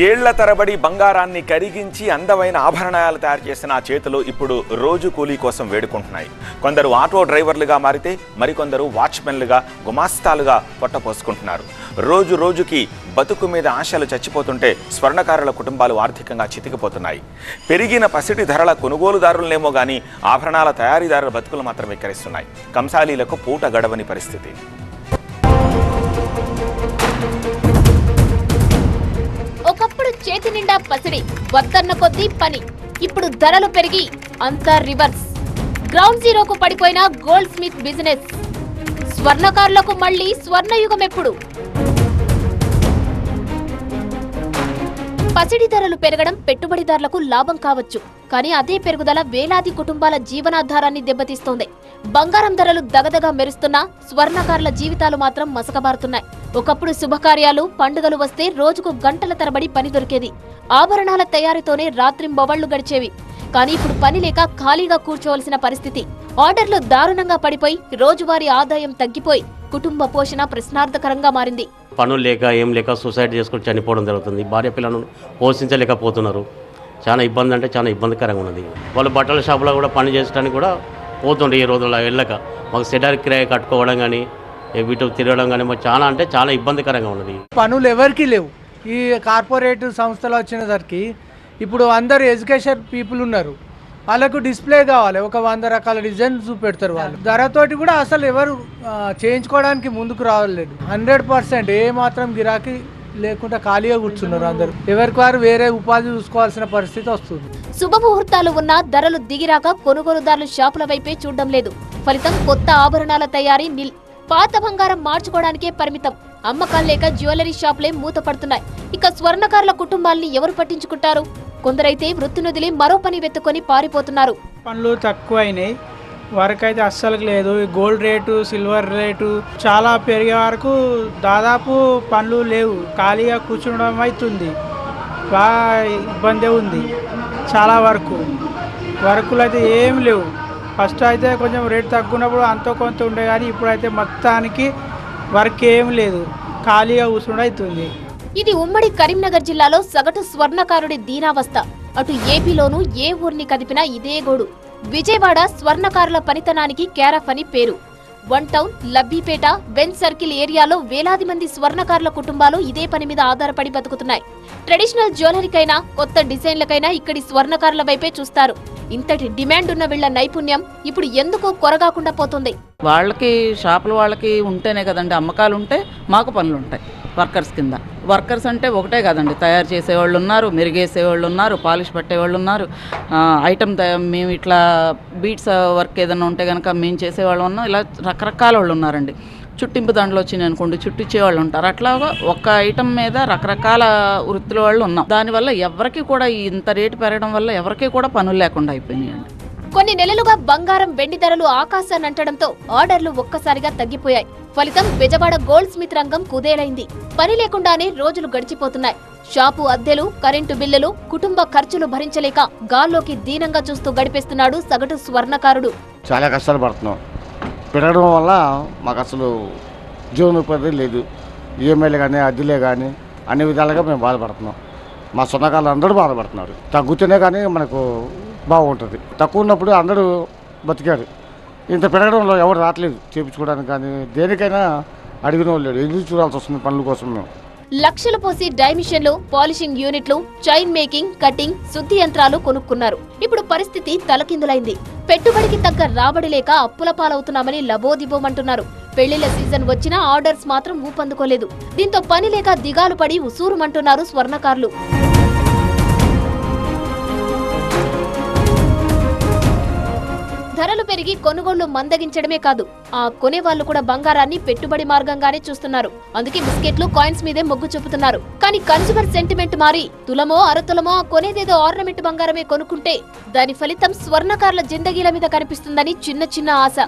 ఏళ్ల తరబడి బంగారాన్ని కరిగించి అందమైన ఆభరణాలు తయారు చేసిన ఆ చేతులు ఇప్పుడు రోజు కూలీ కోసం వేడుకుంటున్నాయి. కొందరు ఆటో డ్రైవర్లుగా మారితే మరికొందరు వాచ్మెన్లుగా గుమాస్తాలుగా పొట్టపోసుకుంటున్నారు. రోజు రోజుకి బతుకు మీద ఆశలు చచ్చిపోతుంటే స్వర్ణకారుల కుటుంబాలు ఆర్థికంగా చితికిపోతున్నాయి. పెరిగిన పసిటి ధరల కొనుగోలుదారులనేమో కానీ ఆభరణాల తయారీదారుల బతుకులు మాత్రం ఎక్కరిస్తున్నాయి. కంసాలీలకు పూట గడవని పరిస్థితి. ఒకప్పుడు చేతి నిండా పసిడి, వద్దన్న కొద్దీ పని. ఇప్పుడు ధరలు పెరిగి అంతా రివర్స్. గ్రౌండ్ జీరోకు పడిపోయిన గోల్డ్ స్మిత్ బిజినెస్. స్వర్ణకారులకు మళ్లీ స్వర్ణయుగం ఎప్పుడు? పసిడి ధరలు పెరగడం పెట్టుబడిదారులకు లాభం కావచ్చు, కానీ అదే పెరుగుదల వేలాది కుటుంబాల జీవనాధారాన్ని దెబ్బతీస్తోంది. బంగారం ధరలు దగదగా మెరుస్తున్నా స్వర్ణకారుల జీవితాలు మాత్రం మసకబారుతున్నాయి. ఒకప్పుడు శుభకార్యాలు, పండుగలు వస్తే రోజుకు గంటల తరబడి పని దొరికేది. ఆభరణాల తయారీతోనే రాత్రింబవళ్లు గడిచేవి. కానీ ఇప్పుడు పని లేక ఖాళీగా కూర్చోవలసిన పరిస్థితి. ఆర్డర్లు దారుణంగా పడిపోయి రోజువారీ ఆదాయం తగ్గిపోయి కుటుంబ పోషణ ప్రశ్నార్థకరంగా మారింది. పనులు లేక ఏం లేక సూసైడ్ చేసుకుని చనిపోవడం జరుగుతుంది. భార్య పిల్లలను పోషించలేకపోతున్నారు. చాలా ఇబ్బంది అంటే చాలా ఇబ్బందికరంగా ఉన్నది. వాళ్ళు బట్టల షాపులో కూడా పని చేసడానికి కూడా పోతుండే ఈ రోజుల్లో వెళ్ళక. మాకు సెడార్ కిరాయి కట్టుకోవడం కానీ వీటి తిరగడం కానీ మాకు చాలా అంటే చాలా ఇబ్బందికరంగా ఉన్నది. పనులు ఎవరికి లేవు. ఈ కార్పొరేట్ సంస్థలు వచ్చినసరికి ఇప్పుడు అందరు ఎడ్యుకేషన్ పీపుల్ ఉన్నారు. వాళ్ళకు డిస్ప్లే కావాలి, ఒక 100 రకాల డిజైన్స్ చూపెడతారు. వాళ్ళు ధరతోటి కూడా అసలు ఎవరు చేయించుకోవడానికి ముందుకు రావలేదు. 100% ఏ మాత్రం గిరాకీ లేకుండా ఖాళీగా కూర్చున్నారు. అందరూ ఎవరికి వారు వేరే ఉపాధి చూసుకోవాల్సిన పరిస్థితి వస్తుంది. శుభముహూర్తాలు ఉన్నా ధరలు దిగిరాక కొనుగోలుదారులు షాపుల వైపే చూడడం లేదు. ఫలితం కొత్త ఆభరణాల తయారీ నిల్. పాత బంగారం మార్చుకోవడానికే పరిమితం. అమ్మకాలు లేక జ్యువెలరీ షాపులే మూతపడుతున్నాయి. ఇక స్వర్ణకారుల కుటుంబాల్ని ఎవరు పట్టించుకుంటారు? కొందరైతే వృత్తినొదిలి మరో పని వెతుక్కొని పారిపోతున్నారు. పనులు తక్కువైనాయి, వర్క్ అయితే అస్సలు లేదు. గోల్డ్ రేటు, సిల్వర్ రేటు చాలా పెరిగే వరకు దాదాపు పనులు లేవు. ఖాళీగా కూర్చుండడం అవుతుంది. బాగా ఇబ్బంది ఉంది. చాలా వర్కులు అయితే ఏం లేవు. ఫస్ట్ అయితే కొంచెం రేటు తగ్గున్నప్పుడు అంతో కొంత ఉండే, కానీ ఇప్పుడైతే మొత్తానికి వర్క్ ఏం లేదు. ఖాళీగా కూర్చుండ అవుతుంది. ఇది ఉమ్మడి కరీంనగర్ జిల్లాలో సగటు స్వర్ణకారుడి దీనావస్థ. అటు ఏపీలోనూ ఏ ఊరిని కదిపినా ఇదే గోడు. విజయవాడ స్వర్ణకారుల పనితనానికి కేరాఫ్ అని పేరు. One town, Labbipet, bench circle ఏరియాలో వేలాది మంది స్వర్ణకారుల కుటుంబాలు ఇదే పని మీద ఆధారపడి బతుకుతున్నాయి. ట్రెడిషనల్ జ్యువెలరీకైనా కొత్త డిజైన్లకైనా ఇక్కడి స్వర్ణకారుల వైపే చూస్తారు. ఇంతటి డిమాండ్ ఉన్న వీళ్ల నైపుణ్యం ఇప్పుడు ఎందుకో కొరగాకుండా పోతుంది. వాళ్ళకి షాపుల వాళ్ళకి ఉంటేనే కదండి అమ్మకాలు ఉంటే మాకు పనులు ఉంటాయి. వర్కర్స్ కింద వర్కర్స్ అంటే ఒకటే కదండి, తయారు చేసేవాళ్ళు ఉన్నారు, మెరుగేసేవాళ్ళు ఉన్నారు, పాలిష్ పట్టేవాళ్ళు ఉన్నారు, ఐటమ్ మేము ఇట్లా బీట్స్ వర్క్ ఏదైనా ఉంటే కనుక మేము చేసేవాళ్ళు ఉన్నాం. ఇలా రకరకాల వాళ్ళు ఉన్నారండి. చుట్టింపు దండలు వచ్చినాయి అనుకోండి, చుట్టించే వాళ్ళు ఉంటారు. అట్లాగా ఒక ఐటమ్ మీద రకరకాల వృత్తుల వాళ్ళు ఉన్నాం. దానివల్ల ఎవరికి కూడా ఇంత రేటు పెరగడం వల్ల ఎవరికి కూడా పనులు లేకుండా అయిపోయినాయండి. కొన్ని నెలలుగా బంగారం, వెండి ధరలు ఆకాశాన్ని అంటడంతో ఆర్డర్లు ఒక్కసారిగా తగ్గిపోయాయి. ఫలితం బెజవాడ గోల్డ్ స్మిత్ రంగం కుదేలైంది. పని లేకుండానే రోజులు గడిచిపోతున్నాయి. షాపు అద్దెలు, కరెంటు బిల్లులు, కుటుంబ ఖర్చులు భరించలేక గాల్లోకి దీనంగా చూస్తూ గడిపేస్తున్నాడు సగటు స్వర్ణకారుడు. చాలా కష్టాలు పడుతున్నాం. పెరగడం వల్ల మాకు అసలు జీవనోపాధి లేదు. ఈఎంఐలు కానీ అద్దెలే కానీ అన్ని విధాలుగా మేము బాధపడుతున్నాం. మా స్వర్ణకారులు అందరూ బాధపడుతున్నారు. తగ్గుతూనే కానీ మనకు బాగుంటుంది. తక్కువ ఉన్నప్పుడు అందరూ బతికారు. ఇంత పెరగడంలో ఎవరు రావట్లేదు చేయించుకోవడానికి, కానీ దేనికైనా అడిగిన వాళ్ళు లేడు. ఎదురు చూడాల్సి వస్తుంది పనుల కోసం. మేము లక్షలు పోసి డై మిషన్లు, పాలిషింగ్ యూనిట్లు, చైన్ మేకింగ్, కటింగ్, శుద్ధి యంత్రాలు కొనుక్కున్నారు. ఇప్పుడు పరిస్థితి తలకిందులైంది. పెట్టుబడికి తగ్గ రాబడి లేక అప్పుల పాలవుతున్నామని లబోదిబోమంటున్నారు. పెళ్లిళ్ల సీజన్ వచ్చినా ఆర్డర్స్ మాత్రం ఊపందుకోలేదు. దీంతో పని లేక దిగాలు పడి ఉసూరుమంటున్నారు స్వర్ణకారులు. ధరలు పెరిగి కొనుగోళ్లు మందగించడమే కాదు, ఆ కొనేవాళ్లు కూడా బంగారాన్ని పెట్టుబడి మార్గంగానే చూస్తున్నారు. అందుకే బిస్కెట్లు, కాయిన్స్ మీదే మొగ్గు చూపుతున్నారు. కానీ కన్స్యూమర్ సెంటిమెంట్ మారి తులమో అరతులమో కొనేదేదో ఆర్నమెంట్ బంగారమే కొనుక్కుంటే దాని ఫలితం స్వర్ణకారుల జిందగీల మీద కనిపిస్తుందని చిన్న చిన్న ఆశ.